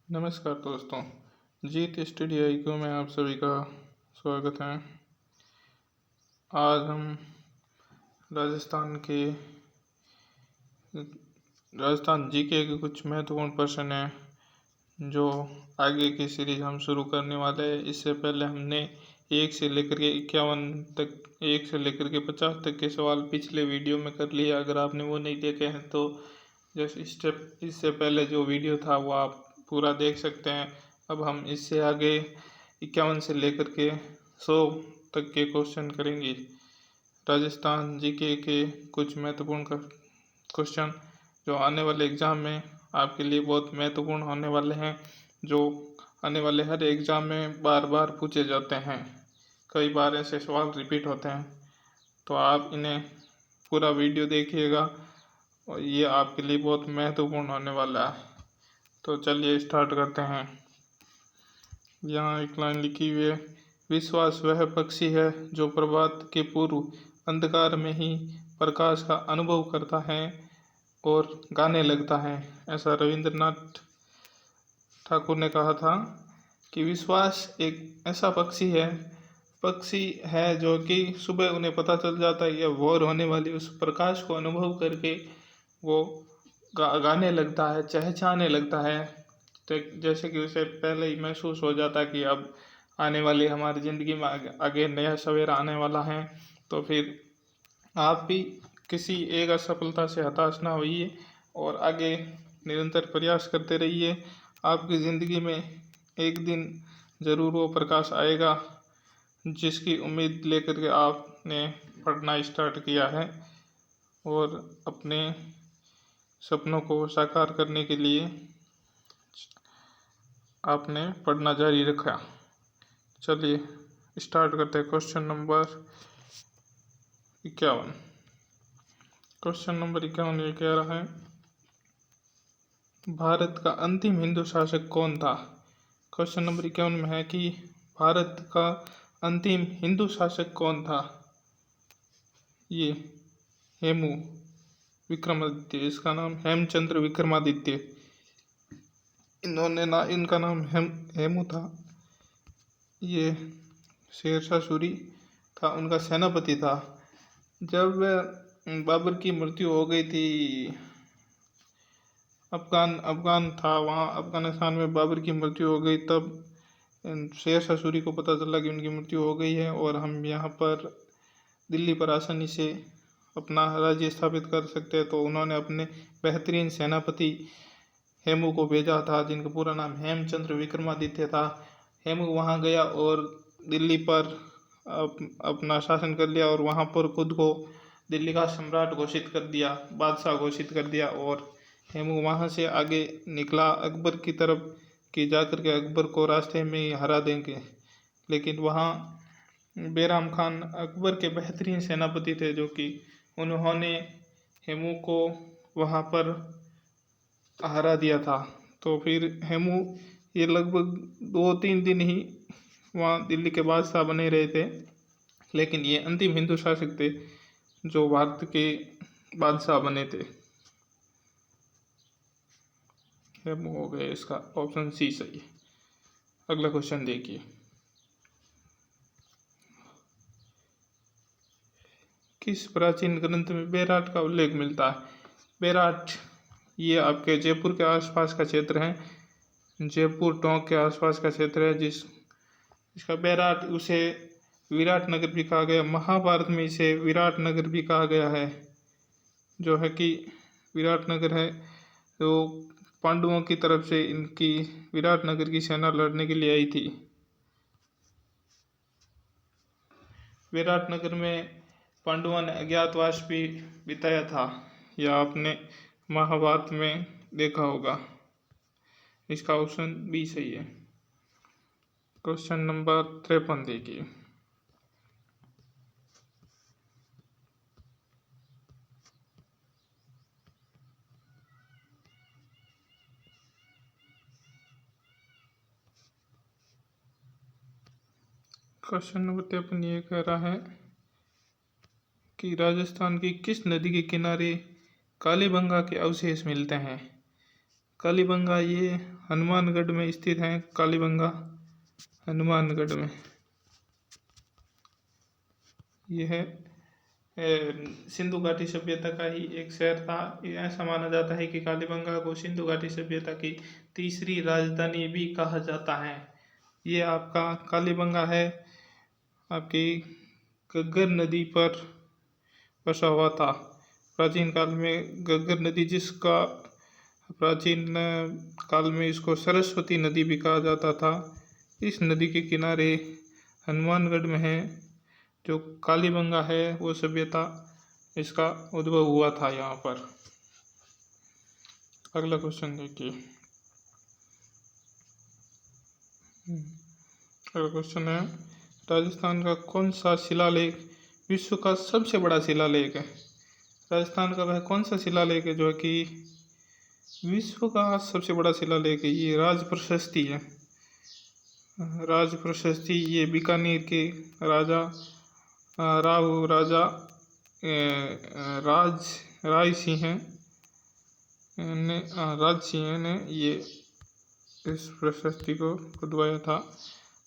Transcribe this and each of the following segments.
नमस्कार दोस्तों। जीत study IQ में आप सभी का स्वागत है। आज हम राजस्थान के राजस्थान जीके के कुछ महत्वपूर्ण प्रश्न हैं जो आगे की सीरीज हम शुरू करने वाले हैं। इससे पहले हमने 1 से लेकर के 51 तक 1 से लेकर के 50 तक के सवाल पिछले वीडियो में कर लिए। अगर आपने वो नहीं देखे हैं तो जैसे स्टेप इससे पहले जो वीडियो था वो आप पूरा देख सकते हैं। अब हम इससे आगे 51 से लेकर के 100 तक के क्वेश्चन करेंगे। राजस्थान जीके के कुछ महत्वपूर्ण क्वेश्चन जो आने वाले एग्ज़ाम में आपके लिए बहुत महत्वपूर्ण होने वाले हैं, जो आने वाले हर एग्ज़ाम में बार बार पूछे जाते हैं। कई बार ऐसे सवाल रिपीट होते हैं, तो आप इन्हें पूरा वीडियो देखिएगा और ये आपके लिए बहुत महत्वपूर्ण होने वाला है। तो चलिए स्टार्ट करते हैं। यहाँ एक लाइन लिखी हुई है, विश्वास वह पक्षी है जो प्रभात के पूर्व अंधकार में ही प्रकाश का अनुभव करता है और गाने लगता है। ऐसा रविंद्रनाथ ठाकुर ने कहा था कि विश्वास एक ऐसा पक्षी है जो कि सुबह उन्हें पता चल जाता है या भोर होने वाली उस प्रकाश को अनुभव करके वो गाने लगता है, चहचहाने लगता है। तो जैसे कि उसे पहले ही महसूस हो जाता है कि अब आने वाली हमारी ज़िंदगी में आगे नया सवेरा आने वाला है। तो फिर आप भी किसी एक असफलता से हताश ना होइए और आगे निरंतर प्रयास करते रहिए। आपकी ज़िंदगी में एक दिन ज़रूर वो प्रकाश आएगा जिसकी उम्मीद लेकर के आपने पढ़ना स्टार्ट किया है और अपने सपनों को साकार करने के लिए आपने पढ़ना जारी रखा। चलिए स्टार्ट करते हैं। Question number 51। क्वेश्चन नंबर 51 ये कह रहा है, भारत का अंतिम हिंदू शासक कौन था। क्वेश्चन नंबर 51 में है कि भारत का अंतिम हिंदू शासक कौन था। ये हेमू विक्रमादित्य, इसका नाम हेमचंद्र विक्रमादित्य। इनका नाम हेमू था। ये शेरशाह सूरी था, उनका सेनापति था। जब बाबर की मृत्यु हो गई थी, अफगान था, वहाँ अफगानिस्तान में बाबर की मृत्यु हो गई, तब शेरशाह सूरी को पता चला कि उनकी मृत्यु हो गई है और हम यहाँ पर दिल्ली पर आसानी से अपना राज्य स्थापित कर सकते हैं। तो उन्होंने अपने बेहतरीन सेनापति हेमू को भेजा था, जिनका पूरा नाम हेमचंद्र विक्रमादित्य था। हेमू वहाँ गया और दिल्ली पर अपना शासन कर लिया और वहाँ पर खुद को दिल्ली का सम्राट घोषित कर दिया, बादशाह घोषित कर दिया। और हेमू वहाँ से आगे निकला अकबर की तरफ कि जाकर के अकबर को रास्ते में ही हरा देंगे। लेकिन वहाँ बैराम खान अकबर के बेहतरीन सेनापति थे, जो कि उन्होंने हेमू को वहाँ पर हरा दिया था। तो फिर हेमू ये लगभग 2-3 दिन ही वहाँ दिल्ली के बादशाह बने रहे थे, लेकिन ये अंतिम हिंदू शासक थे जो भारत के बादशाह बने थे। हेमू हो गए, इसका ऑप्शन सी सही है। अगला क्वेश्चन देखिए, किस प्राचीन ग्रंथ में बैराट का उल्लेख मिलता है। बैराट ये आपके जयपुर के आसपास का क्षेत्र है, जयपुर टोंक के आसपास का क्षेत्र है, इसका बैराट, उसे विराट नगर भी कहा गया। महाभारत में इसे विराट नगर भी कहा गया है, जो है कि विराट नगर है। तो पांडवों की तरफ से इनकी विराट नगर की सेना लड़ने के लिए आई थी। विराट नगर में पांडवों ने अज्ञातवास भी बिताया था, यह आपने महाभारत में देखा होगा। इसका ऑप्शन बी सही है। क्वेश्चन नंबर 53 देखिए, क्वेश्चन नंबर 53 ये कह रहा है कि राजस्थान की किस नदी के किनारे कालीबंगा के अवशेष मिलते हैं। कालीबंगा ये हनुमानगढ़ में स्थित है। कालीबंगा हनुमानगढ़ में यह सिंधु घाटी सभ्यता का ही एक शहर था। ऐसा माना जाता है कि कालीबंगा को सिंधु घाटी सभ्यता की तीसरी राजधानी भी कहा जाता है। ये आपका कालीबंगा है आपकी घग्गर नदी पर बसा हुआ था। प्राचीन काल में घग्गर नदी, जिसका प्राचीन काल में इसको सरस्वती नदी भी कहा जाता था, इस नदी के किनारे हनुमानगढ़ में है जो कालीबंगा है वो सभ्यता, इसका उद्भव हुआ था यहाँ पर। अगला क्वेश्चन देखिए। अगला क्वेश्चन है, राजस्थान का कौन सा शिलालेख विश्व का सबसे बड़ा शिलालेख है? राजस्थान का वह कौन सा शिलालेख है जो कि विश्व का सबसे बड़ा शिलालेख है? ये राज प्रशस्ति है। राज प्रशस्ति ये बीकानेर के राजा राजा राज सिंह ने राज सिंह ने ये इस प्रशस्ति को खुदवाया था।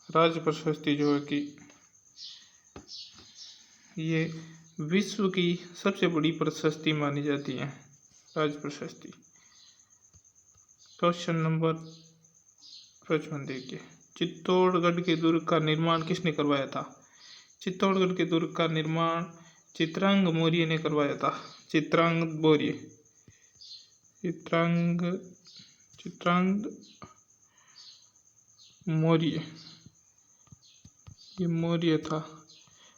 राज प्रशस्ति जो है कि ये विश्व की सबसे बड़ी प्रशस्ति मानी जाती है, राज प्रशस्ति। क्वेश्चन नंबर 55 देखिए। चित्तौड़गढ़ के दुर्ग का निर्माण किसने करवाया था? चित्तौड़गढ़ के दुर्ग का निर्माण चित्रांग मौर्य ने करवाया था। चित्रांग मौर्य ये मौर्य था,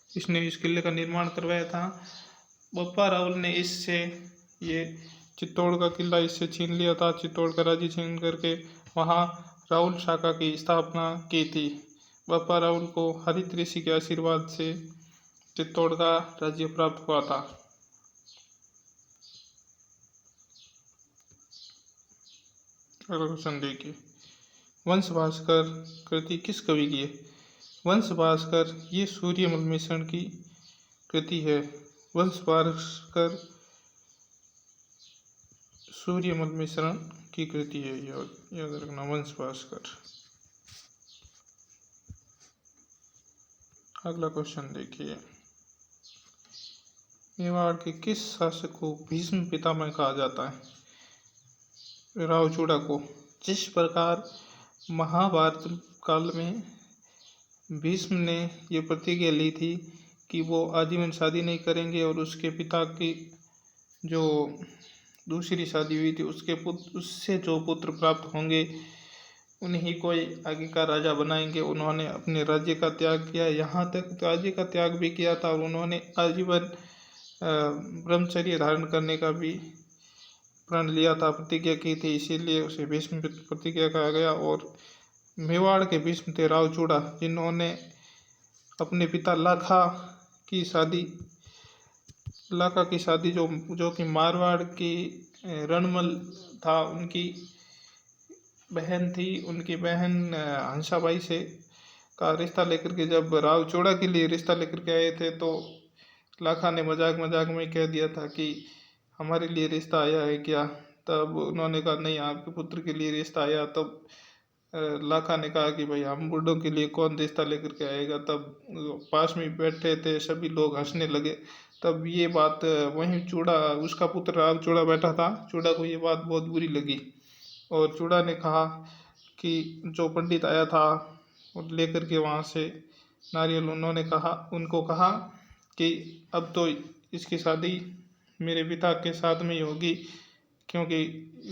इसने इस किले का निर्माण करवाया था। बप्पा रावल ने इससे ये चित्तौड़ का किला इससे छीन लिया था। चित्तौड़ का राज्य छीन करके वहाँ राहुल शाखा की स्थापना की थी। बप्पा रावल को हरित ऋषि के आशीर्वाद से चित्तौड़ का राज्य प्राप्त हुआ था। अगला क्वेश्चन देखिए। वंश भास्कर कृति किस कवि की है? वंश भास्कर ये सूर्यमल मिश्रण की कृति है। वंश भास्कर सूर्यमल मिश्रण की कृति है, याद रखना, वंश भास्कर। अगला क्वेश्चन देखिए। मेवाड़ के किस शासक को भीष्म पितामह कहा जाता है? रावचूड़ा को। जिस प्रकार महाभारत काल में भीष्म ने ये प्रतिज्ञा ली थी कि वो आजीवन शादी नहीं करेंगे और उसके पिता की जो दूसरी शादी हुई थी उससे जो पुत्र प्राप्त होंगे उन्हीं को आगे का राजा बनाएंगे। उन्होंने अपने राज्य का त्याग किया, यहाँ तक राज्य का त्याग भी किया था और उन्होंने आजीवन ब्रह्मचर्य धारण करने का भी प्रण लिया था, प्रतिज्ञा की थी, इसीलिए उसे भीष्म प्रतिज्ञा कहा गया। और मेवाड़ के भीष्म थे रावचूड़ा, जिन्होंने अपने पिता लाखा की शादी जो कि मारवाड़ की रणमल था उनकी बहन थी, उनकी बहन हंसाबाई से का रिश्ता लेकर के जब रावचूड़ा के लिए रिश्ता लेकर के आए थे तो लाखा ने मजाक में कह दिया था कि हमारे लिए रिश्ता आया है क्या? तब उन्होंने कहा नहीं, आपके पुत्र के लिए रिश्ता आया। तब लाखा ने कहा कि भाई हम बूढ़ों के लिए कौन रिश्ता लेकर के आएगा। तब पास में बैठे थे सभी लोग हंसने लगे। तब ये बात वहीं चूड़ा, उसका पुत्र राव चूड़ा बैठा था, चूड़ा को ये बात बहुत बुरी लगी और चूड़ा ने कहा कि जो पंडित आया था और लेकर के वहाँ से नारियल, उनको कहा कि अब तो इसकी शादी मेरे पिता के साथ में ही होगी, क्योंकि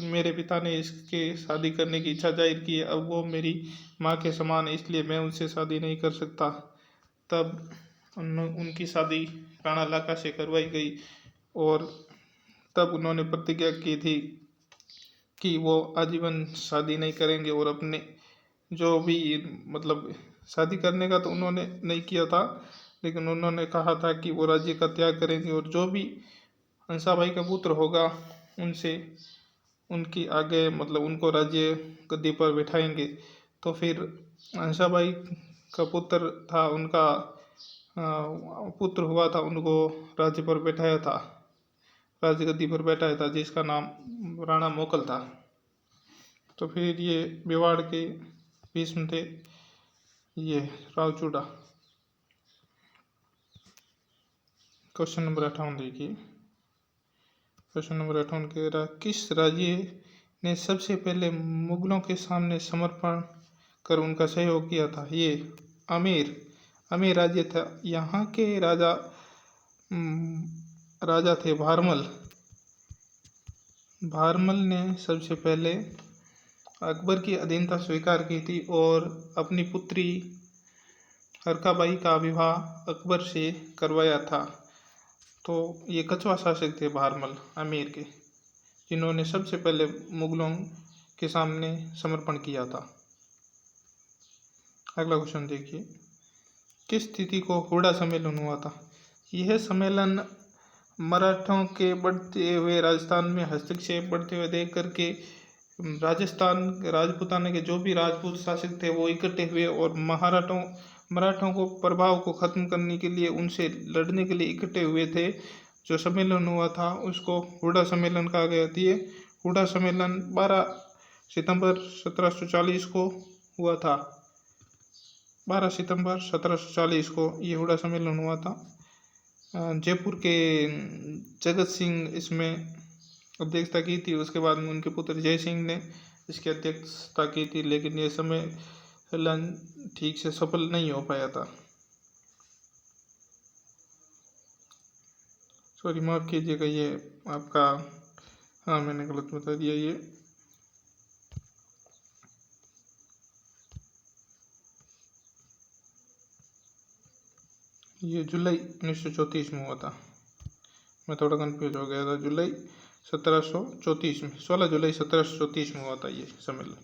मेरे पिता ने इसके शादी करने की इच्छा जाहिर की है। अब वो मेरी माँ के समान है, इसलिए मैं उनसे शादी नहीं कर सकता। तब उनकी शादी राणा लाखा से करवाई गई और तब उन्होंने प्रतिज्ञा की थी कि वो आजीवन शादी नहीं करेंगे और अपने जो भी मतलब शादी करने का तो उन्होंने नहीं किया था, लेकिन उन्होंने कहा था कि वो राज्य का त्याग करेंगे और जो भी हंसाबाई का पुत्र होगा उनसे उनकी आगे मतलब उनको राज्य गद्दी पर बिठाएंगे। तो फिर हंसाबाई का पुत्र था, उनका पुत्र हुआ था, उनको राज्य पर बैठाया था, राज्य गद्दी पर बैठाया था, जिसका नाम राणा मोकल था। तो फिर ये मेवाड़ के भीष्म थे ये रावचूड़ा। क्वेश्चन नंबर 58 देखिए। क्वेश्चन नंबर 58 कह रहा, किस राज्य ने सबसे पहले मुगलों के सामने समर्पण कर उनका सहयोग किया था? ये आमेर राज्य था। यहाँ के राजा थे भारमल। भारमल ने सबसे पहले अकबर की अधीनता स्वीकार की थी और अपनी पुत्री हरकाबाई का विवाह अकबर से करवाया था। तो ये कछुआ शासक थे भारमल आमेर के, जिन्होंने सबसे पहले मुगलों के सामने समर्पण किया था। अगला क्वेश्चन देखिए, किस तिथि को हुड़ा सम्मेलन हुआ था? यह सम्मेलन मराठों के बढ़ते हुए राजस्थान में हस्तक्षेप बढ़ते हुए देख करके राजपूताना के जो भी राजपूत शासक थे वो इकट्ठे हुए और मराठों को प्रभाव को खत्म करने के लिए, उनसे लड़ने के लिए इकट्ठे हुए थे। जो सम्मेलन हुआ था उसको हुड़ा सम्मेलन कहा गया था। ये हुड़ा सम्मेलन 12 सितंबर 1740 को हुआ था। 12 सितंबर 1740 को ये हुड़ा सम्मेलन हुआ था। जयपुर के जगत सिंह इसमें अध्यक्षता की थी। उसके बाद में उनके पुत्र जय सिंह ने इसकी अध्यक्षता की थी, लेकिन ये सम्मेलन ठीक से सफल नहीं हो पाया था। सॉरी, माफ कीजिएगा, ये आपका, हाँ मैंने गलत बता दिया। ये जुलाई 1934 में हुआ था। मैं थोड़ा कंफ्यूज हो गया था। जुलाई 1734 में, 16 जुलाई 1734 में हुआ था ये सम्मेलन।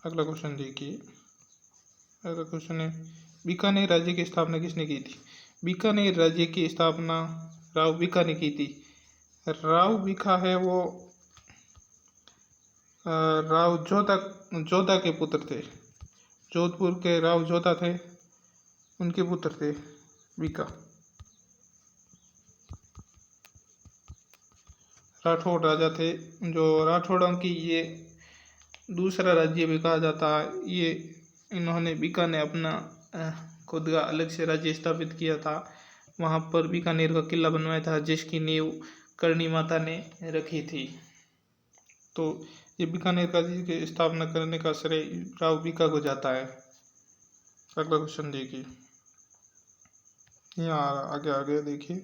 अगला क्वेश्चन देखिए। अगला क्वेश्चन है, बीकानेर राज्य की स्थापना किसने की थी? बीकानेर राज्य की स्थापना राव बीका ने की थी। राव बीका है वो राव जोधा के पुत्र थे। जोधपुर के राव जोधा थे, उनके पुत्र थे बीका। राठौड़ राजा थे, जो राठौड़ों की ये दूसरा राज्य भी कहा जाता है। ये इन्होंने बीका ने अपना खुद का अलग से राज्य स्थापित किया था। वहाँ पर बीकानेर का किला बनवाया था, जिसकी नींव करणी माता ने रखी थी। तो ये बीकानेर का जी की स्थापना करने का श्रेय राव बीका को जाता है। अगला क्वेश्चन देखिए, यहाँ आगे देखिए,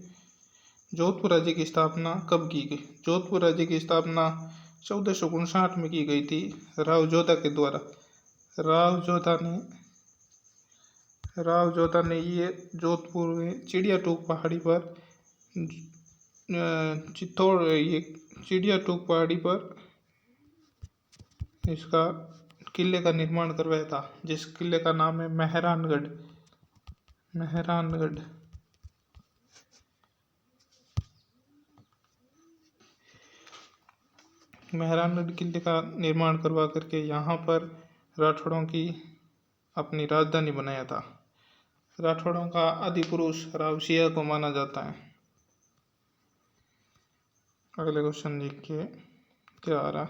जोधपुर राज्य की स्थापना कब की गई? जोधपुर राज्य की स्थापना 1459 में की गई थी राव जोधा के द्वारा। राव जोधा ने ये जोधपुर में चिड़ियाटूक पहाड़ी पर चिड़ियाटूक पहाड़ी पर इसका किले का निर्माण करवाया था, जिस किले का नाम है मेहरानगढ़। मेहरानगढ़ किले का निर्माण करवा करके यहाँ पर राठौड़ों की अपनी राजधानी बनाया था। राठौड़ों का आदि पुरुष राव सिया को माना जाता है। अगले क्वेश्चन देखिए क्या आ रहा,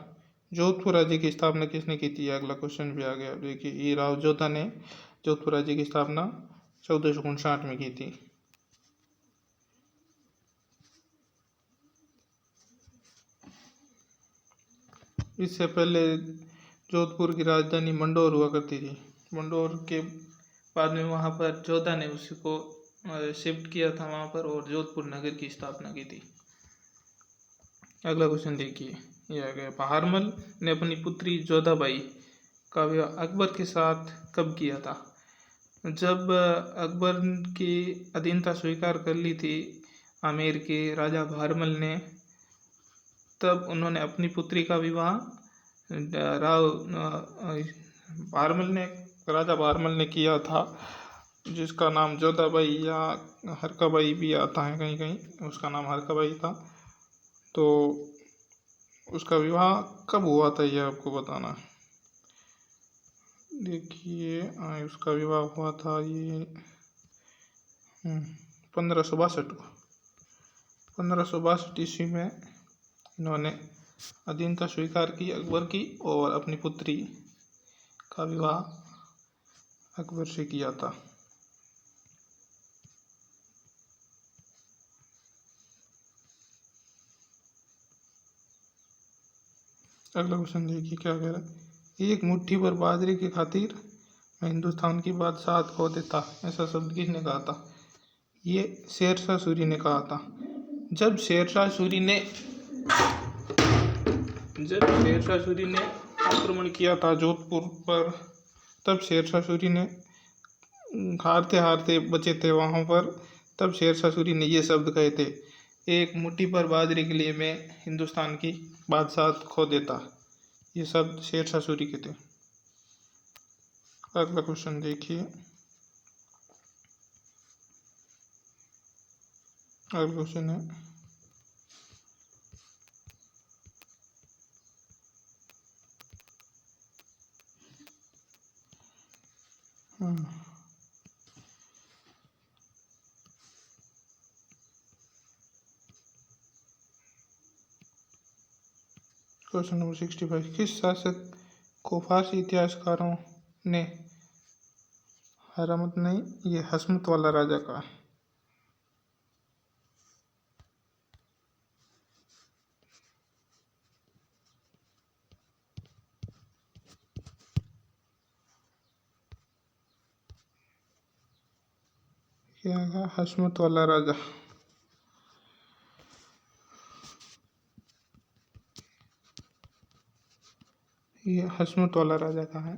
जोधपुर राज्य की स्थापना किसने की थी? अगला क्वेश्चन भी आ गया। देखिए, ये राव जोधा ने जोधपुर राज्य की स्थापना 1459 में की थी। इससे पहले जोधपुर की राजधानी मंडोर हुआ करती थी। मंडोर के बाद में वहाँ पर जोधा ने उसको शिफ्ट किया था वहाँ पर, और जोधपुर नगर की स्थापना की थी। अगला क्वेश्चन देखिए, यह आ गया, भारमल ने अपनी पुत्री जोधाबाई का विवाह अकबर के साथ कब किया था? जब अकबर की अधीनता स्वीकार कर ली थी आमेर के राजा भारमल ने, तब उन्होंने अपनी पुत्री का विवाह राजा भारमल ने किया था, जिसका नाम जोधाबाई या हरकाबाई भी आता है कहीं कहीं। उसका नाम हरकाबाई था। तो उसका विवाह कब हुआ था ये आपको बताना है। देखिए, उसका विवाह हुआ था ये 1562 ईस्वी में इन्होंने अधीनता स्वीकार की अकबर की और अपनी पुत्री का विवाह अकबर से किया था। अगला क्वेश्चन देखिए क्या कह रहा है। एक मुट्ठी भर बाजरे की खातिर मैं हिंदुस्तान की बादशाहत खो देता, ऐसा शब्द किसने कहा था? ये शेरशाह सूरी ने कहा था। जब शेरशाह सूरी ने आक्रमण किया था जोधपुर पर, तब शेरशाह सूरी ने हारते हारते बचे थे वहाँ पर, तब शेरशाह सूरी ने ये शब्द कहे थे, एक मुट्ठी पर बाजरे के लिए मैं हिंदुस्तान की बादशाहत खो देता। ये शब्द शेरशाह सूरी के थे। अगला क्वेश्चन देखिए। अगला क्वेश्चन है क्वेश्चन नंबर 65। किस शासक को फारसी इतिहासकारों ने हरामत नहीं, ये हसमत वाला राजा का है। क्या है? हसमत वाला राजा। ये हसमत वाला राजा का है।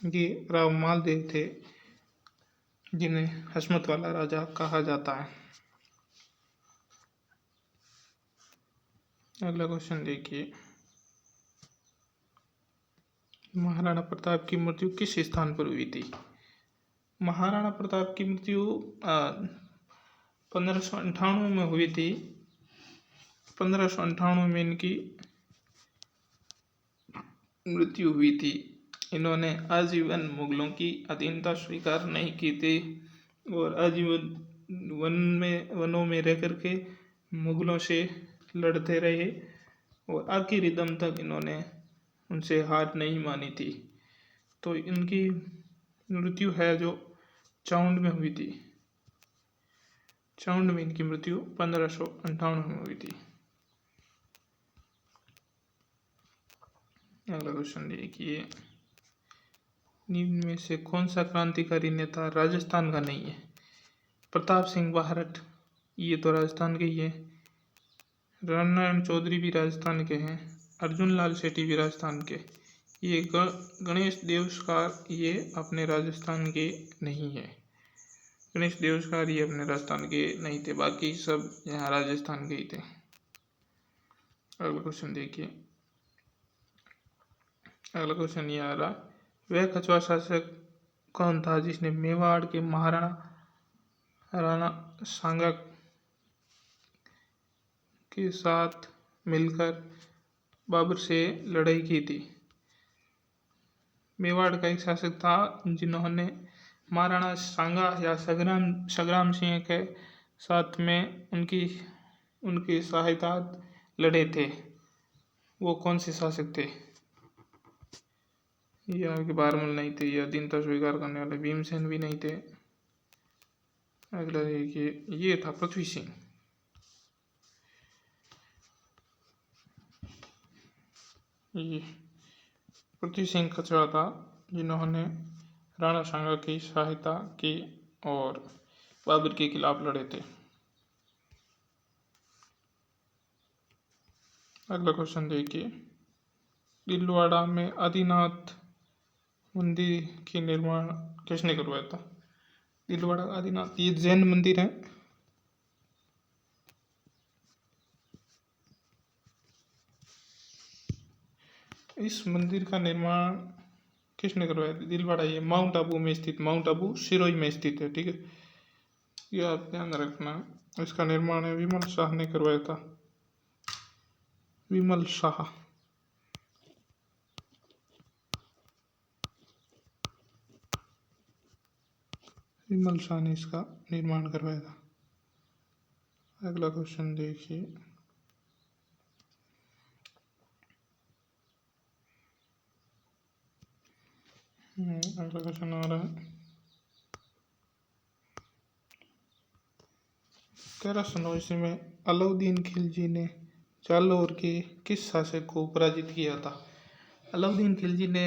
ये राव मालदेव थे जिन्हें हसमत वाला राजा कहा जाता है। अगला क्वेश्चन देखिए। महाराणा प्रताप की मृत्यु किस स्थान पर हुई थी? महाराणा प्रताप की मृत्यु 1598 में हुई थी। 1598 में इनकी मृत्यु हुई थी। इन्होंने आजीवन मुगलों की अधीनता स्वीकार नहीं की थी और आजीवन वनों में रह करके मुगलों से लड़ते रहे और आखिरी दम तक इन्होंने उनसे हार नहीं मानी थी। तो इनकी मृत्यु है जो चाउंड में हुई थी। चाउंड में इनकी मृत्यु 1598 में हुई थी। अगला क्वेश्चन देखिए। निम्न में से कौन सा क्रांतिकारी नेता राजस्थान का नहीं है? प्रताप सिंह बाहरट, ये तो राजस्थान के ही है। रामनारायण चौधरी भी राजस्थान के हैं। अर्जुन लाल सेठी भी राजस्थान के। ये गणेश देवस्कार, ये अपने राजस्थान के नहीं है। गणेश देवस्कार ये अपने राजस्थान के नहीं थे, बाकी सब यहाँ राजस्थान के ही थे। अगला क्वेश्चन देखिए। अगला क्वेश्चन ये आ रहा, वह कछुआ शासक कौन था जिसने मेवाड़ के महाराणा राणा सांगा के साथ मिलकर बाबर से लड़ाई की थी? मेवाड़ का एक शासक था जिन्होंने महाराणा सांगा या संग्राम सिंह के साथ में उनकी सहायता लड़े थे। वो कौन से शासक थे? ये आपके बारमल नहीं थे। ये अधीनता स्वीकार करने वाले भीमसेन भी नहीं थे। अगला देखिए, ये था पृथ्वी सिंह। ये पृथ्वी सिंह कछवाहा था जिन्होंने राणा सांगा की सहायता की और बाबर के खिलाफ लड़े थे। अगला क्वेश्चन देखिए। दिलवाड़ा में आदिनाथ मंदिर की निर्माण किसने करवाया था? दिलवाड़ा आदिनाथ, ये जैन मंदिर है। इस मंदिर का निर्माण किसने करवाया था? दिलवाड़ा, ये माउंट आबू में स्थित, माउंट आबू सिरोही में स्थित है। ठीक है, ये आप ध्यान रखना। इसका निर्माण है विमल शाह ने करवाया था। विमल शाह। विमल शाह ने इसका निर्माण करवाया था। अगला क्वेश्चन देखिए। अगला क्वेश्चन आ रहा है 1309 ईस्वी में अलाउद्दीन खिलजी ने जालौर के किस शासक को पराजित किया था। अलाउद्दीन खिलजी ने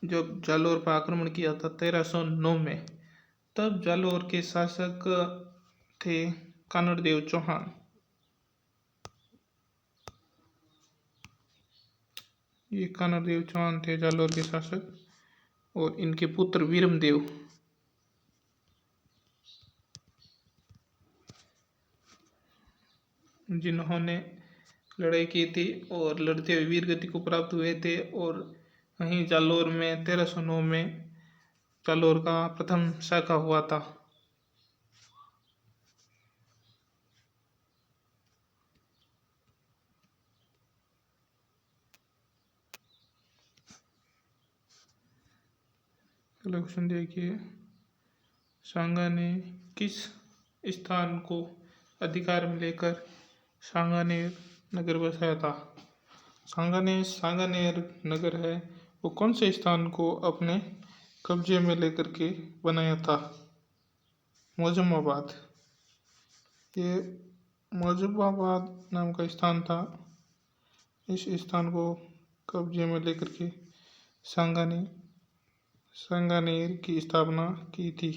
जब जालौर पर आक्रमण किया था 1309 में, तब जालौर के शासक थे कानड़देव चौहान। ये कानड़देव चौहान थे जालौर के शासक, और इनके पुत्र वीरमदेव जिन्होंने लड़ाई की थी और लड़ते हुए वीर गति को प्राप्त हुए थे, और वहीं जालौर में 1309 में जालौर का प्रथम शाखा हुआ था। अगला क्वेश्चन देखिए, सांगा ने किस स्थान को अधिकार में लेकर सांगानेर नगर बसाया था। सांगानेर नगर है वो कौन से स्थान को अपने कब्जे में लेकर के बनाया था। मोजम्माबाद। ये मोजम्माबाद नाम का स्थान था। इस स्थान को कब्जे में लेकर के सांगानेर की स्थापना की थी।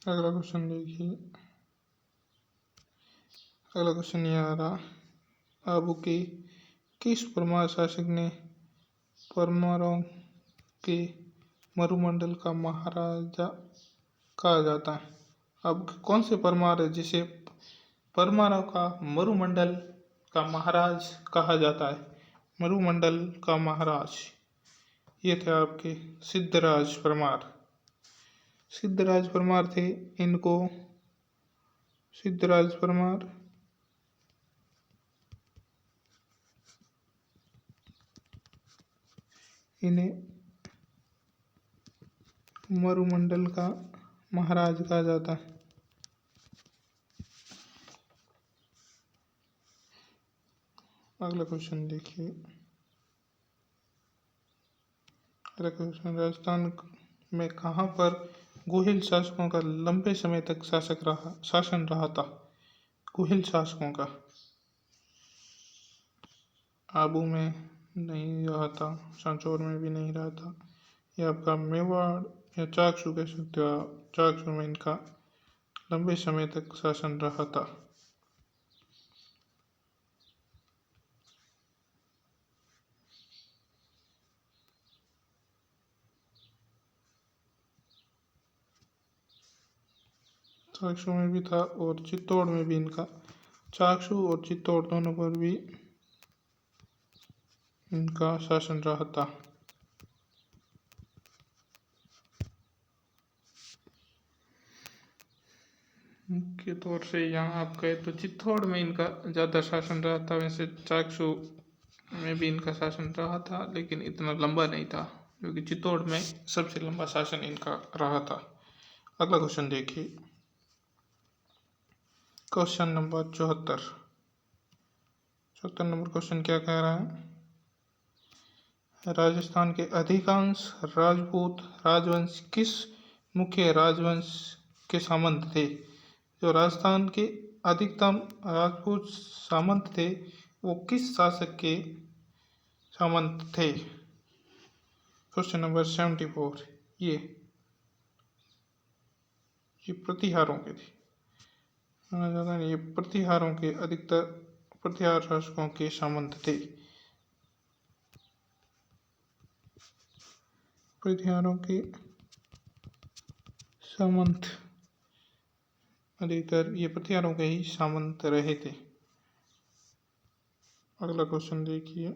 अगला क्वेश्चन देखिए, अगला क्वेश्चन ये आ रहा, आबू के किस परमार शासक ने परमारों के मरुमंडल का महाराजा कहा जाता है। अब कौन से परमार है जिसे परमारों का मरुमंडल का महाराज कहा जाता है। मरुमंडल का महाराज ये थे आपके सिद्धराज परमार। सिद्धराज परमार थे, इनको सिद्धराज परमार इन्हें मरुमंडल का महाराज कहा जाता है। अगला क्वेश्चन देखिए, अगला क्वेश्चन, राजस्थान में कहाँ पर गुहिल शासकों का लंबे समय तक शासन रहा था। गुहिल शासकों का आबू में नहीं रहा था, सांचौर में भी नहीं रहा था। यह आपका मेवाड़ या चाकसू कह सकते हो आप। चाकसू में इनका लंबे समय तक शासन रहा था। चाकसू में भी था और चित्तौड़ में भी इनका, चाकसू और चित्तौड़ दोनों पर भी इनका शासन रहा था। मुख्य तौर से यहाँ आप कहे तो चित्तौड़ में इनका ज़्यादा शासन रहा था। वैसे चाकसू में भी इनका शासन रहा था, लेकिन इतना लंबा नहीं था, क्योंकि चित्तौड़ में सबसे लंबा शासन इनका रहा था। अगला क्वेश्चन देखिए, क्वेश्चन नंबर 74। 74 नंबर क्वेश्चन क्या कह रहा है, राजस्थान के अधिकांश राजपूत राजवंश किस मुख्य राजवंश के सामंत थे। जो राजस्थान के अधिकतम राजपूत सामंत थे वो किस शासक के सामंत थे। Question number 74। ये प्रतिहारों के थे, ये प्रतिहारों के अधिकतर प्रतिहार शासकों के सामंत थे। प्रतिहारों के सामंत अधिकतर ये प्रतिहारों के ही सामंत रहे थे। अगला क्वेश्चन देखिए,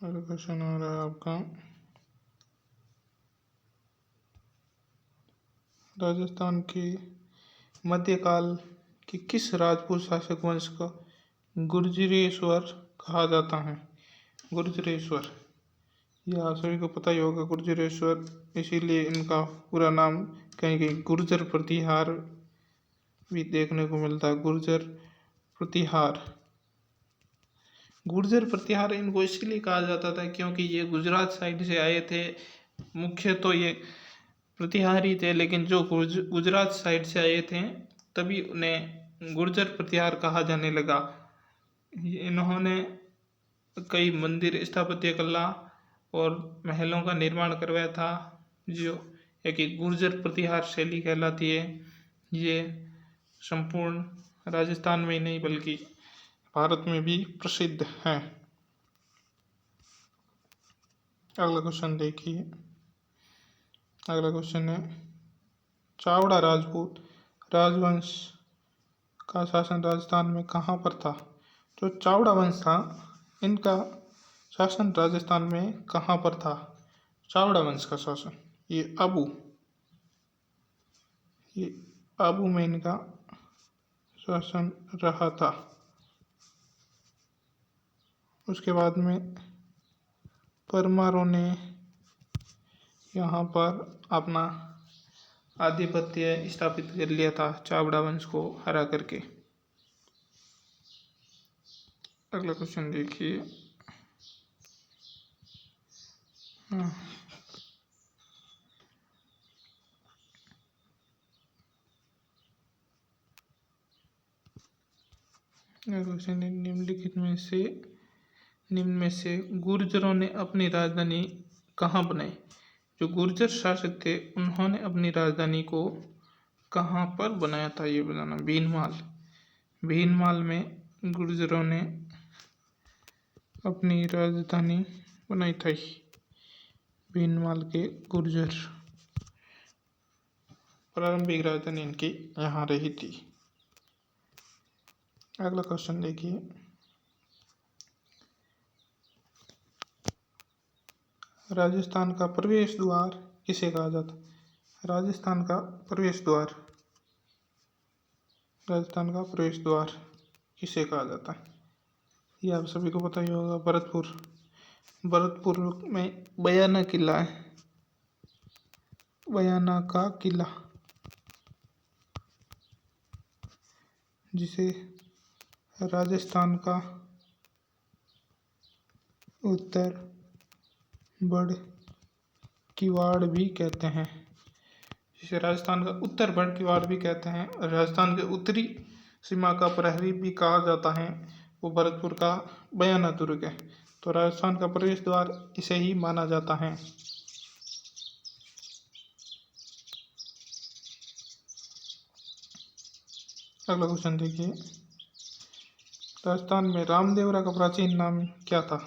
अगला क्वेश्चन आ रहा है आपका, राजस्थान के मध्यकाल के किस राजपूत शासक वंश को गुर्जरेश्वर कहा जाता है। गुर्जरेश्वर यह आप सभी को पता ही होगा गुर्जरेश्वर, इसीलिए इनका पूरा नाम कहीं कहीं गुर्जर प्रतिहार भी देखने को मिलता है। प्रतिहार गुर्जर प्रतिहार इनको इसलिए कहा जाता था क्योंकि ये गुजरात साइड से आए थे। मुख्य तो ये प्रतिहारी थे, लेकिन जो गुजरात साइड से आए थे तभी उन्हें गुर्जर प्रतिहार कहा जाने लगा। इन्होंने कई मंदिर, स्थापत्य कला और महलों का निर्माण करवाया था, जो एक गुर्जर प्रतिहार शैली कहलाती है। ये संपूर्ण राजस्थान में ही नहीं बल्कि भारत में भी प्रसिद्ध है। अगला क्वेश्चन देखिए। अगला क्वेश्चन है, चावड़ा राजपूत राजवंश का शासन राजस्थान में कहाँ पर था? जो चावड़ा वंश था, इनका शासन राजस्थान में कहाँ पर था? चावड़ा वंश का शासन ये आबू में इनका शासन रहा था। उसके बाद में परमारों ने यहाँ पर अपना आधिपत्य स्थापित कर लिया था, चावड़ा वंश को हरा करके। अगला क्वेश्चन देखिए। क्वेश्चन, निम्न में से गुर्जरों ने अपनी राजधानी कहाँ बनाई? जो गुर्जर शासक थे उन्होंने अपनी राजधानी को कहाँ पर बनाया था, ये बताना। भीनमाल में गुर्जरों ने अपनी राजधानी बनाई थी। भीनमाल के गुर्जर प्रारंभिक राजधानी इनकी यहाँ रही थी। अगला क्वेश्चन देखिए। राजस्थान का प्रवेश द्वार किसे कहा जाता है? राजस्थान का प्रवेश द्वार किसे कहा जाता है? ये आप सभी को पता ही होगा, भरतपुर में बयाना किला है। बयाना का किला, जिसे राजस्थान का उत्तर बड़ किवाड़ भी कहते हैं। और राजस्थान के उत्तरी सीमा का प्रहरी भी कहा जाता है, वो भरतपुर का बयाना दुर्ग है। तो राजस्थान का प्रवेश द्वार इसे ही माना जाता है। अगला क्वेश्चन देखिए। राजस्थान में रामदेवरा का प्राचीन नाम क्या था?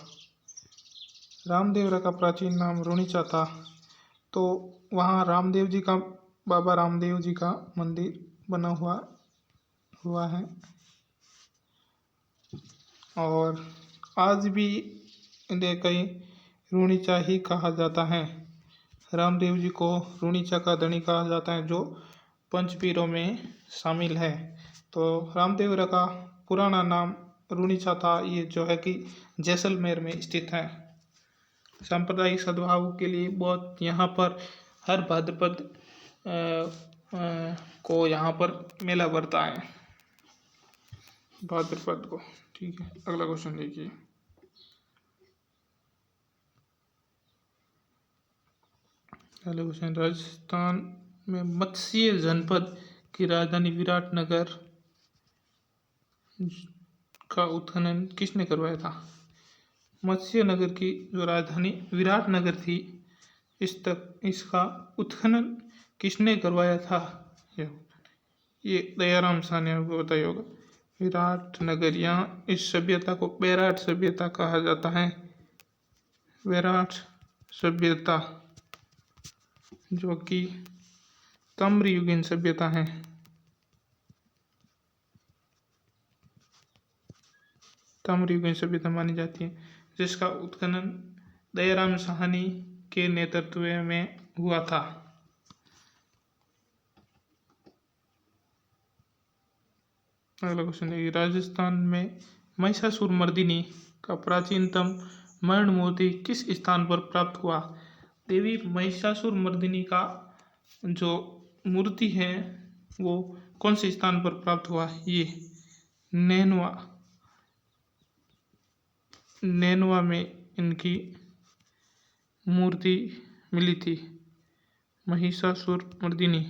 रामदेवरा का प्राचीन नाम रुणीचा था। तो वहाँ बाबा रामदेव जी का मंदिर बना हुआ है, और आज भी इन्हें कहीं रुणीचा ही कहा जाता है। रामदेव जी को रुणीचा का धनी कहा जाता है, जो पंचपीरों में शामिल है। तो रामदेवरा का पुराना नाम रुणीचा था, ये जो है कि जैसलमेर में स्थित है। सांप्रदायिक सद्भाव के लिए बहुत यहाँ पर हर भाद्रपद को यहाँ पर मेला भरता है, भाद्रपद को। ठीक है, अगला क्वेश्चन देखिए। अगला क्वेश्चन, राजस्थान में मत्स्य जनपद की राजधानी विराटनगर का उत्खनन किसने करवाया था? मत्स्य नगर की जो राजधानी विराटनगर थी, इसका उत्खनन किसने करवाया था? ये दयाराम साहनी को बताइए होगा। विराटनगर, यहाँ इस सभ्यता को बैराट सभ्यता कहा जाता है। बैराट सभ्यता, जो कि ताम्रयुगीन सभ्यता है। ताम्रयुगीन सभ्यता मानी जाती है, जिसका उत्खनन दयाराम साहनी के नेतृत्व में हुआ था। अगला क्वेश्चन है, राजस्थान में महिषासुरमर्दिनी का प्राचीनतम मरण मूर्ति किस स्थान पर प्राप्त हुआ? देवी महिषासुर मर्दिनी का जो मूर्ति है वो कौन से स्थान पर प्राप्त हुआ? ये नैनवा नैनवा में इनकी मूर्ति मिली थी, महिषासुर मर्दिनी।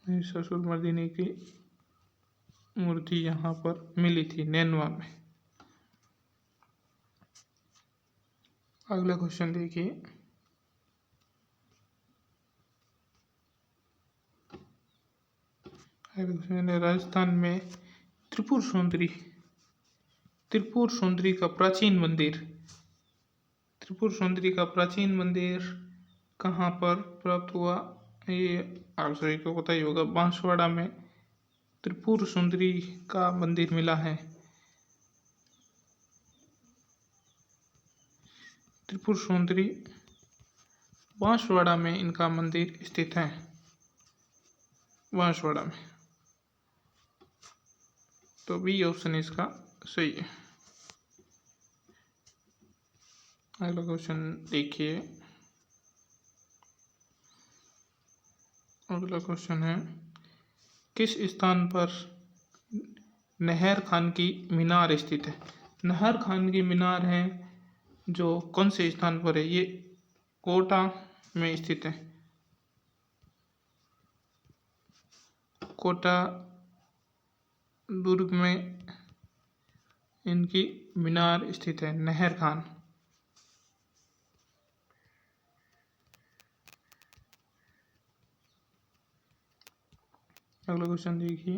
महिषासुर मर्दिनी की मूर्ति यहाँ पर मिली थी नैनवा में। अगला क्वेश्चन देखिए। राजस्थान में त्रिपुर सुंदरी का प्राचीन मंदिर, त्रिपुर सुंदरी का प्राचीन मंदिर कहाँ पर प्राप्त हुआ? ये आप सभी को पता ही होगा, बांसवाड़ा में त्रिपुर सुंदरी का मंदिर मिला है। त्रिपुर सुंदरी बांसवाड़ा में इनका मंदिर स्थित है, बांसवाड़ा में। तो बी ऑप्शन इसका सही है। अगला क्वेश्चन देखिए। अगला क्वेश्चन है, किस स्थान पर नहर खान की मीनार स्थित है? नहर खान की मीनार है जो कौन से स्थान पर है? ये कोटा में स्थित है, कोटा दुर्ग में इनकी मीनार स्थित है, नहर खान। अगला क्वेश्चन देखिए।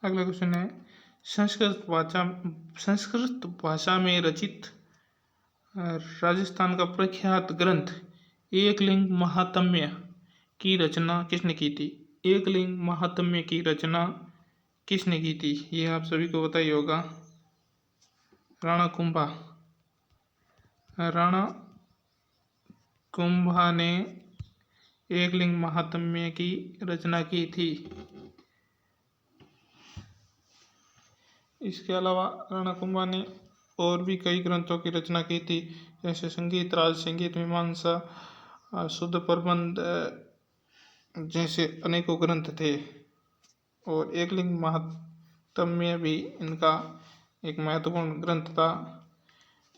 अगला क्वेश्चन है, संस्कृत भाषा में रचित राजस्थान का प्रख्यात ग्रंथ एकलिंग महात्म्य की रचना किसने की थी? एकलिंग महात्म्य की रचना किसने की थी? ये आप सभी को पता ही होगा, राणा कुंभा। राणा कुंभा ने एकलिंग महात्म्य की रचना की थी। इसके अलावा राणा कुंभा ने और भी कई ग्रंथों की रचना की थी, जैसे संगीत राज, संगीत मीमांसा, शुद्ध प्रबंध जैसे अनेकों ग्रंथ थे। और एकलिंग महात्म्य भी इनका एक महत्वपूर्ण ग्रंथ था।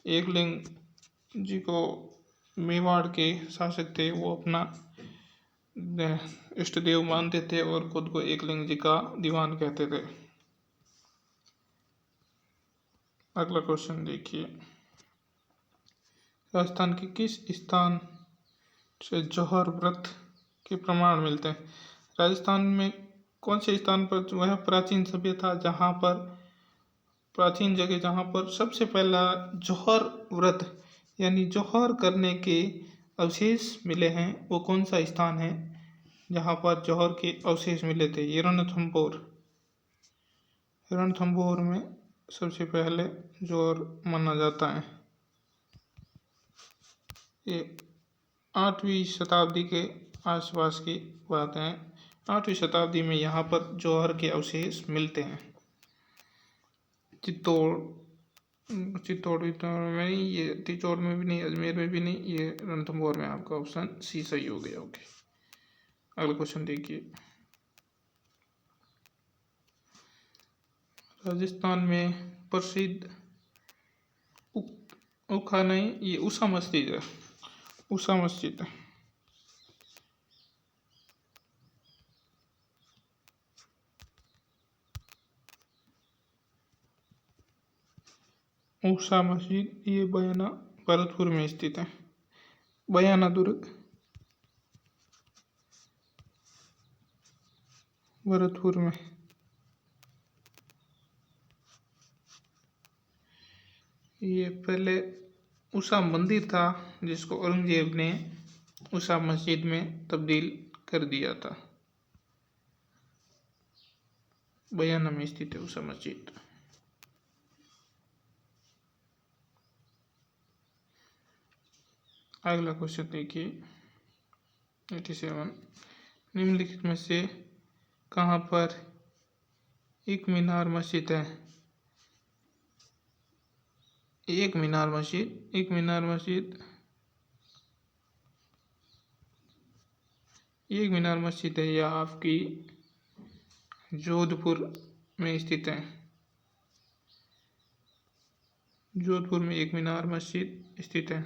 एकलिंग जी को मेवाड़ के शासक थे, वो अपना इष्ट देव मानते थे और खुद को एकलिंग जी का दीवान कहते थे। अगला क्वेश्चन देखिए। राजस्थान के किस स्थान से जौहर व्रत के प्रमाण मिलते हैं? राजस्थान में कौन से स्थान पर वह प्राचीन सभ्यता जहाँ पर प्राचीन जगह जहाँ पर सबसे पहला जौहर व्रत यानी जौहर करने के अवशेष मिले हैं, वो कौन सा स्थान है जहाँ पर जौहर के अवशेष मिले थे? ये रणथंभौर में सबसे पहले जौहर माना जाता है। ये 8वीं शताब्दी के आसपास की बात है। 8वीं शताब्दी में यहाँ पर जौहर के अवशेष मिलते हैं। चित्तौड़ में नहीं, ये तिचौड़ में भी नहीं, अजमेर में भी नहीं, ये रणथंभौर में। आपका ऑप्शन सी सही हो गया। ओके, अगला क्वेश्चन देखिए। राजस्थान में प्रसिद्ध उखा नहीं, ये उषा मस्जिद है, उषा मस्जिद है। उषा मस्जिद ये बयाना भरतपुर में स्थित है, बयाना दुर्ग भरतपुर में। ये पहले उषा मंदिर था जिसको औरंगजेब ने उषा मस्जिद में तब्दील कर दिया था। बयाना में स्थित है उषा मस्जिद। अगला क्वेश्चन देखिए 87। निम्नलिखित में से कहाँ पर एक मीनार मस्जिद है? एक मीनार मस्जिद, एक मीनार मस्जिद, एक मीनार मस्जिद है, यह आपकी जोधपुर में स्थित है। जोधपुर में एक मीनार मस्जिद स्थित है।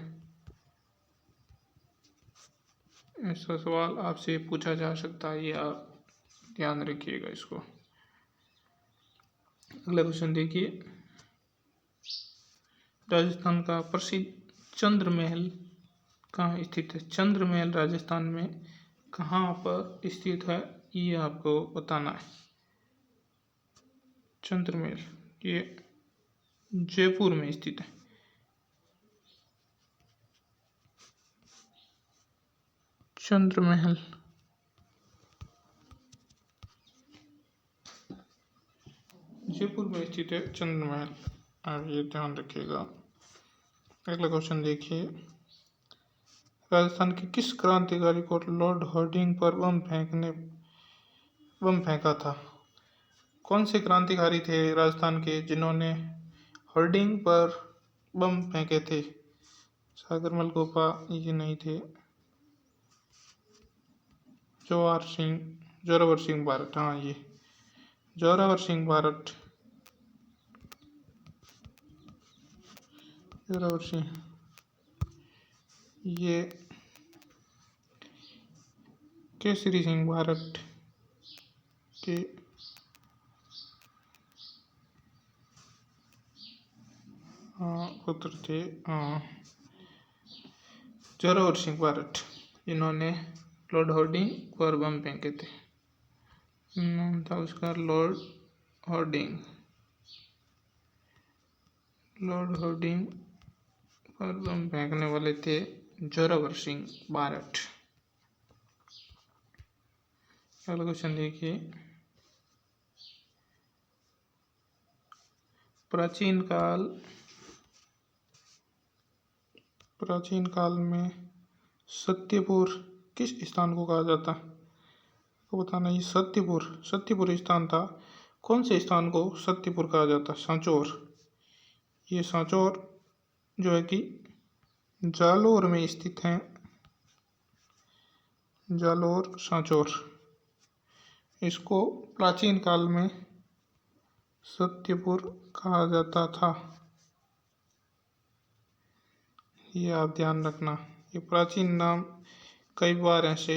ऐसा सवाल आपसे पूछा जा सकता है, ये आप ध्यान रखिएगा इसको। अगला क्वेश्चन देखिए, राजस्थान का प्रसिद्ध चंद्र महल कहाँ स्थित है? चंद्र महल राजस्थान में कहाँ पर स्थित है, ये आपको बताना है। चंद्र महल ये जयपुर में स्थित है। चंद्र महल जयपुर में स्थित है चंद्र महल, आप ये ध्यान रखिएगा। अगला क्वेश्चन देखिए, राजस्थान के किस क्रांतिकारी को लॉर्ड हार्डिंग पर बम फेंका था? कौन से क्रांतिकारी थे राजस्थान के जिन्होंने हार्डिंग पर बम फेंके थे? सागरमल गोपा ये नहीं थे। जोरावर सिंह बारट, हाँ ये जोरावर सिंह बारट, जोरावर सिंह ये केसरी सिंह बारट के पुत्र थे। जोरावर सिंह बारट, इन्होंने लॉर्ड हार्डिंग पर बम फेंके थे। नाम था उसका लॉर्ड हार्डिंग। लॉर्ड हार्डिंग पर बम फेंकने वाले थे जोरावर सिंह बारट। अगला क्वेश्चन देखिए, प्राचीन काल में सत्यपुर किस स्थान को कहा जाता? आपको बताना, ये सत्यपुर स्थान था। कौन से स्थान को सत्यपुर कहा जाता? सांचौर। ये सांचौर जो है कि जालोर में स्थित है। जालोर सांचौर, इसको प्राचीन काल में सत्यपुर कहा जाता था। ये आप ध्यान रखना, ये प्राचीन नाम कई बार ऐसे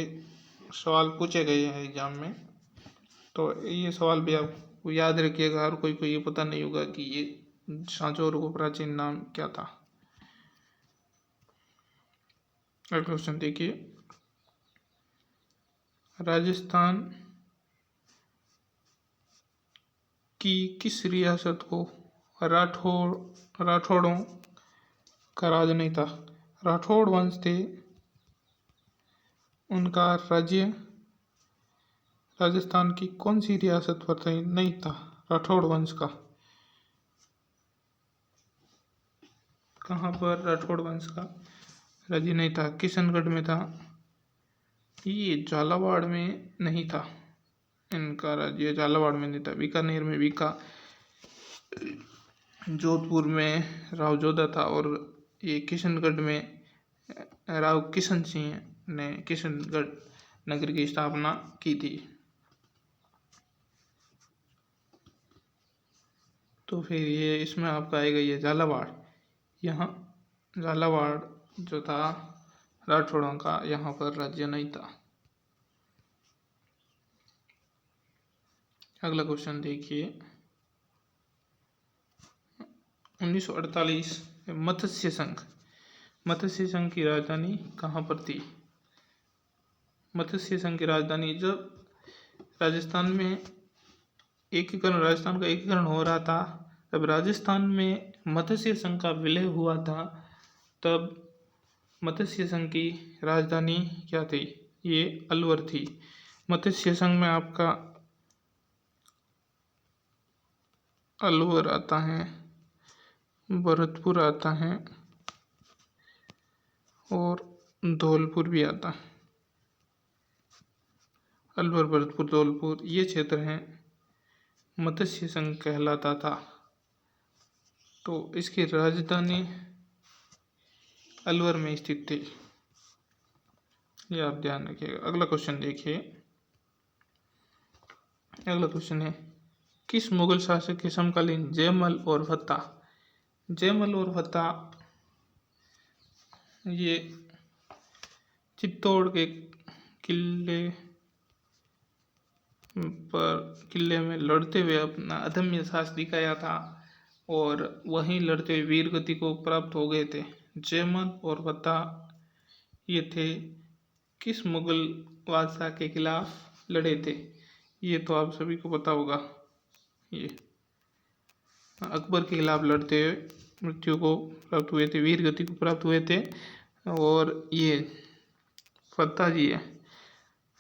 सवाल पूछे गए हैं एग्जाम में, तो ये सवाल भी आप याद रखिएगा। हर कोई को ये पता नहीं होगा कि ये सांचौर को प्राचीन नाम क्या था। अगला क्वेश्चन देखिए, राजस्थान की किस रियासत को राठौड़ों का राज नहीं था? राठौड़ वंश थे, उनका राज्य राजस्थान की कौन सी रियासत पर नहीं था? राठौड़ वंश का कहाँ पर राठौड़ वंश का राज्य नहीं था? किशनगढ़ में था। ये झालावाड़ में नहीं था, इनका राज्य झालावाड़ में नहीं था। बीकानेर में बीका, जोधपुर में राव जोधा था, और ये किशनगढ़ में राव किशन सिंह ने किशनगढ़ नगर की स्थापना की थी। तो फिर ये इसमें आपका आएगा ये झालावाड़। यहाँ झालावाड़ जो था राठौड़ों का, यहाँ पर राज्य नहीं था। अगला क्वेश्चन देखिए, 1948 मत्स्य संघ की राजधानी कहाँ पर थी? मत्स्य संघ की राजधानी, जब राजस्थान का एकीकरण हो रहा था, तब राजस्थान में मत्स्य संघ का विलय हुआ था। तब मत्स्य संघ की राजधानी क्या थी? ये अलवर थी। मत्स्य संघ में आपका अलवर आता है, भरतपुर आता है और धौलपुर भी आता है। अलवर, भरतपुर, धौलपुर ये क्षेत्र हैं मत्स्य संघ कहलाता था। तो इसकी राजधानी अलवर में स्थित थी, ये आप ध्यान रखिएगा। अगला क्वेश्चन देखिए। अगला क्वेश्चन है, किस मुगल शासक के समकालीन जयमल और फत्ता, जयमल और फत्ता ये चित्तौड़ के किले में लड़ते हुए अपना अदम्य साहस दिखाया था और वहीं लड़ते हुए वीर गति को प्राप्त हो गए थे। जयमल और फत्ता ये थे किस मुगल बादशाह के खिलाफ लड़े थे, ये तो आप सभी को पता होगा। ये अकबर के खिलाफ लड़ते हुए मृत्यु को प्राप्त हुए थे, वीर गति को प्राप्त हुए थे। और ये फत्ता जी है,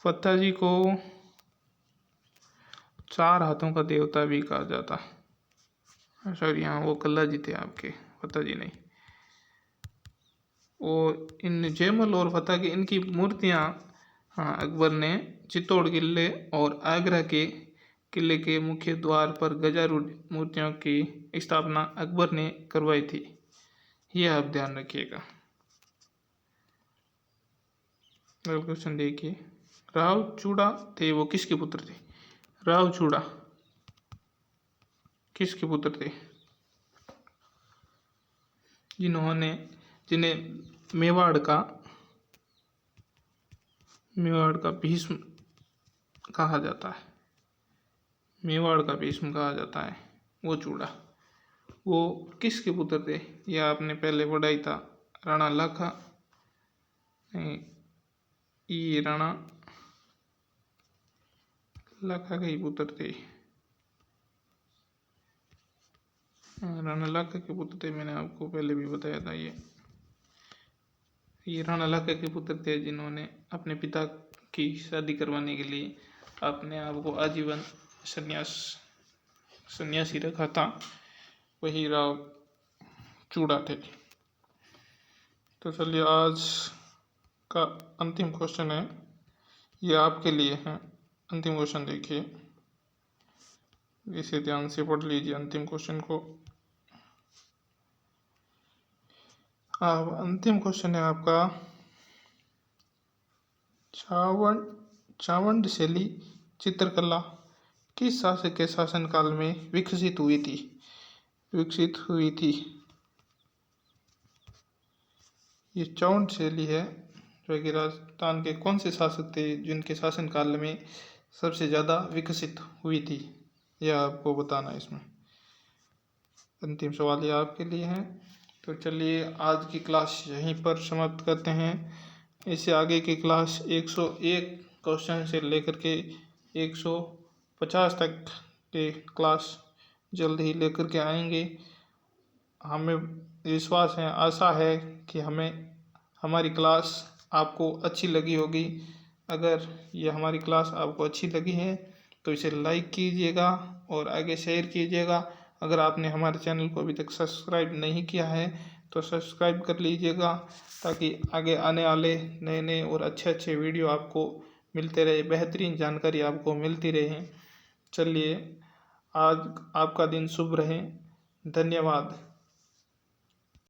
फत्ता जी को 4 हाथों का देवता भी कहा जाता है। सॉरी, यहाँ वो कल्ला जी थे आपके, फत्ता जी नहीं। और इन जयमल और फत्ता की इनकी मूर्तियाँ अकबर ने चित्तौड़ किले और आगरा के किले के मुख्य द्वार पर गजारूढ़ मूर्तियों की स्थापना अकबर ने करवाई थी, ये आप ध्यान रखिएगा। अगला क्वेश्चन देखिए। राव चूड़ा थे वो किसके पुत्र थे, राव चूड़ा किसके पुत्र थे, जिन्हें मेवाड़ का भीष्म कहा जाता है, मेवाड़ का भीष्म कहा जाता है वो चूड़ा, वो किसके पुत्र थे, यह आपने पहले पढ़ा ही था। राणा लाखा, ये राणा लाखा के ही पुत्र थे, राणा लाखा के पुत्र थे, मैंने आपको पहले भी बताया था। ये राणा लाखा के पुत्र थे जिन्होंने अपने पिता की शादी करवाने के लिए अपने आप को आजीवन सन्यासी रखा था, वही राव चूड़ा थे। तो चलिए, आज का अंतिम क्वेश्चन है, ये आपके लिए है। अंतिम क्वेश्चन देखिए, इसे ध्यान से पढ़ लीजिए अंतिम क्वेश्चन को। अंतिम क्वेश्चन है आपका, चावंड शैली चित्रकला किस शासक के शासनकाल में विकसित हुई थी। ये चावंड शैली है जो कि राजस्थान के कौन से शासक थे जिनके शासनकाल में सबसे ज़्यादा विकसित हुई थी, यह आपको बताना है इसमें। अंतिम सवाल ये आपके लिए है। तो चलिए, आज की क्लास यहीं पर समाप्त करते हैं। इससे आगे की क्लास 101 क्वेश्चन से लेकर के 150 तक के क्लास जल्द ही लेकर के आएंगे। हमें विश्वास है, आशा है कि हमारी क्लास आपको अच्छी लगी होगी। अगर ये हमारी क्लास आपको अच्छी लगी है तो इसे लाइक कीजिएगा और आगे शेयर कीजिएगा। अगर आपने हमारे चैनल को अभी तक सब्सक्राइब नहीं किया है तो सब्सक्राइब कर लीजिएगा, ताकि आगे आने वाले नए और अच्छे वीडियो आपको मिलते रहे, बेहतरीन जानकारी आपको मिलती रहे। चलिए, आज आपका दिन शुभ रहे। धन्यवाद।